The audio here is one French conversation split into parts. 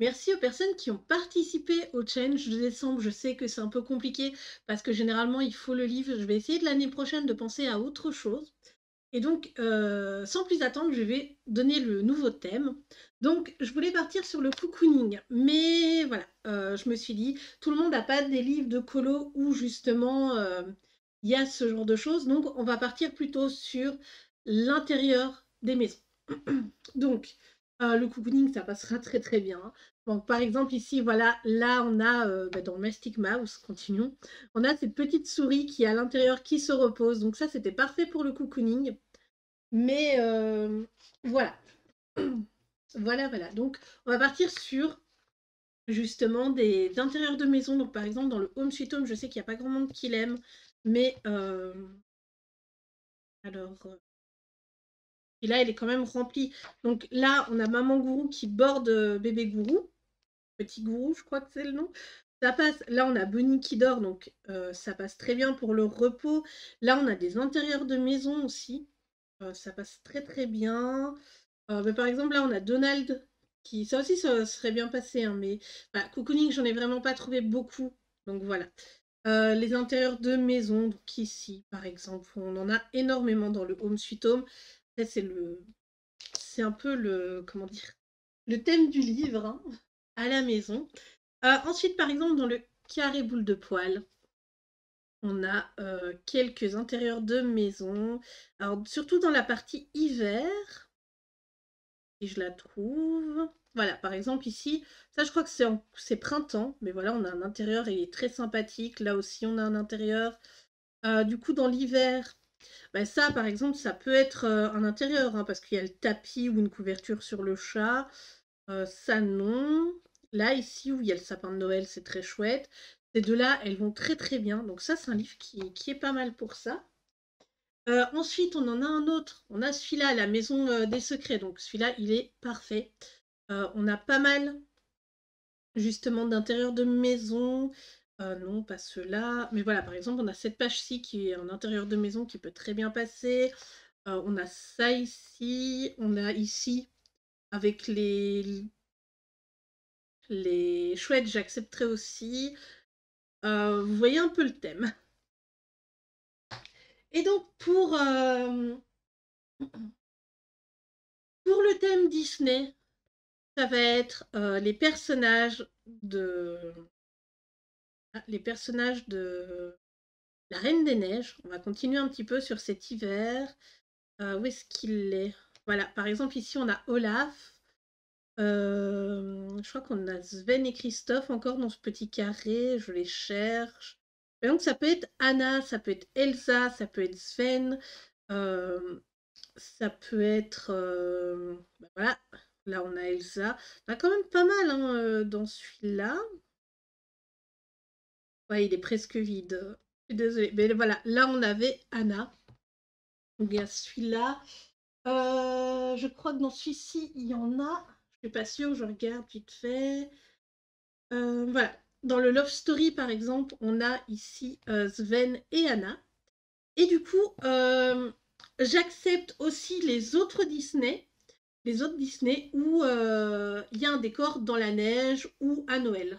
Merci aux personnes qui ont participé au challenge de décembre. Je sais que c'est un peu compliqué parce que généralement il faut le livre. Je vais essayer de l'année prochaine de penser à autre chose. Et donc, sans plus attendre, je vais donner le nouveau thème. Donc, je voulais partir sur le cocooning, mais voilà, je me suis dit, tout le monde n'a pas des livres de colo où justement il y a ce genre de choses. Donc, on va partir plutôt sur l'intérieur des maisons. Donc, le cocooning, ça passera très très bien, hein. Donc, par exemple, ici, voilà, là, on a dans Mastic Mouse, continuons, on a cette petite souris qui est à l'intérieur qui se repose. Donc, ça, c'était parfait pour le cocooning. Mais voilà, voilà, voilà. Donc, on va partir sur justement d'intérieur de maison. Donc, par exemple, dans le Home Sweet Home, je sais qu'il n'y a pas grand monde qui l'aime, mais alors, et là, elle est quand même remplie. Donc là, on a Maman Gourou qui borde Bébé Gourou, Petit Gourou, je crois que c'est le nom. Ça passe. Là, on a Bunny qui dort, donc ça passe très bien pour le repos. Là, on a des intérieurs de maison aussi. Ça passe très très bien. Mais par exemple, là, on a Donald qui. Ça aussi, ça serait bien passé, hein, mais voilà, Cocooning, j'en ai vraiment pas trouvé beaucoup. Donc voilà. Les intérieurs de maison, donc ici, par exemple, on en a énormément dans le Home Sweet Home. C'est un peu le, comment dire, le thème du livre, hein, à la maison. Ensuite, par exemple, dans le carré boule de poil, on a quelques intérieurs de maison. Alors, surtout dans la partie hiver, si je la trouve. Voilà, par exemple ici, ça je crois que c'est printemps, mais voilà, on a un intérieur, il est très sympathique. Là aussi, on a un intérieur. Du coup, dans l'hiver, bah, ça par exemple, ça peut être un intérieur, hein, parce qu'il y a le tapis ou une couverture sur le chat. Ça non. Là, ici, où il y a le sapin de Noël, c'est très chouette. Ces deux-là, elles vont très très bien. Donc ça, c'est un livre qui est pas mal pour ça. Ensuite, on en a un autre. On a celui-là, La Maison des Secrets. Donc celui-là, il est parfait. On a pas mal, justement, d'intérieur de maison. Non, pas ceux-là. Mais voilà, par exemple, on a cette page-ci qui est en intérieur de maison qui peut très bien passer. On a ça ici. On a ici, avec les chouettes, j'accepterai aussi. Vous voyez un peu le thème. Et donc, pour le thème Disney, ça va être les personnages de La Reine des Neiges. On va continuer un petit peu sur cet hiver. Où est-ce qu'il est? Voilà, par exemple, ici, on a Olaf. Je crois qu'on a Sven et Christophe encore dans ce petit carré. Je les cherche. Et donc, ça peut être Anna, ça peut être Elsa, ça peut être Sven. euh, Ça peut être. Bah voilà, là, on a Elsa. On a quand même pas mal, hein, dans celui-là. Ouais, il est presque vide. Je suis désolée. Mais voilà, là, on avait Anna. Donc, il y a celui-là. Je crois que dans celui-ci, il y en a. Je suis pas sûre, je regarde vite fait. Voilà. Dans le Love Story, par exemple, on a ici Sven et Anna. Et du coup, j'accepte aussi les autres Disney où il y a un décor dans la neige ou à Noël.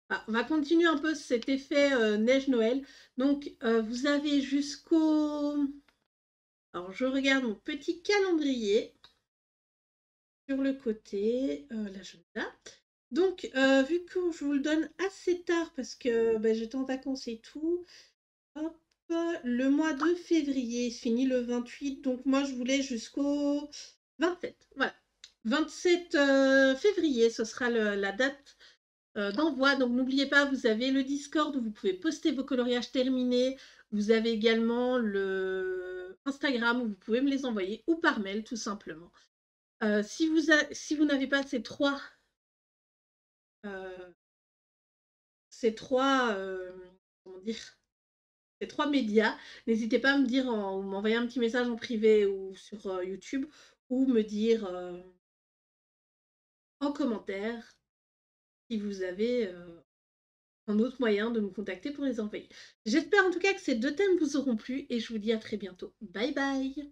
Ah, on va continuer un peu cet effet neige-Noël. Donc, vous avez jusqu'au... Alors, je regarde mon petit calendrier sur le côté, l'agenda. Donc, vu que je vous le donne assez tard parce que bah, j'étais en vacances et tout, hop, le mois de février se finit le 28, donc moi je voulais jusqu'au 27. Voilà. 27 février, ce sera la date d'envoi. Donc n'oubliez pas, vous avez le Discord où vous pouvez poster vos coloriages terminés. Vous avez également le Instagram où vous pouvez me les envoyer ou par mail tout simplement. Si vous n'avez pas euh, ces trois, comment dire, ces trois médias, n'hésitez pas à me dire, m'envoyer un petit message en privé ou sur YouTube ou me dire en commentaire si vous avez un autre moyen de me contacter pour les envoyer. J'espère en tout cas que ces deux thèmes vous auront plu et je vous dis à très bientôt. Bye bye!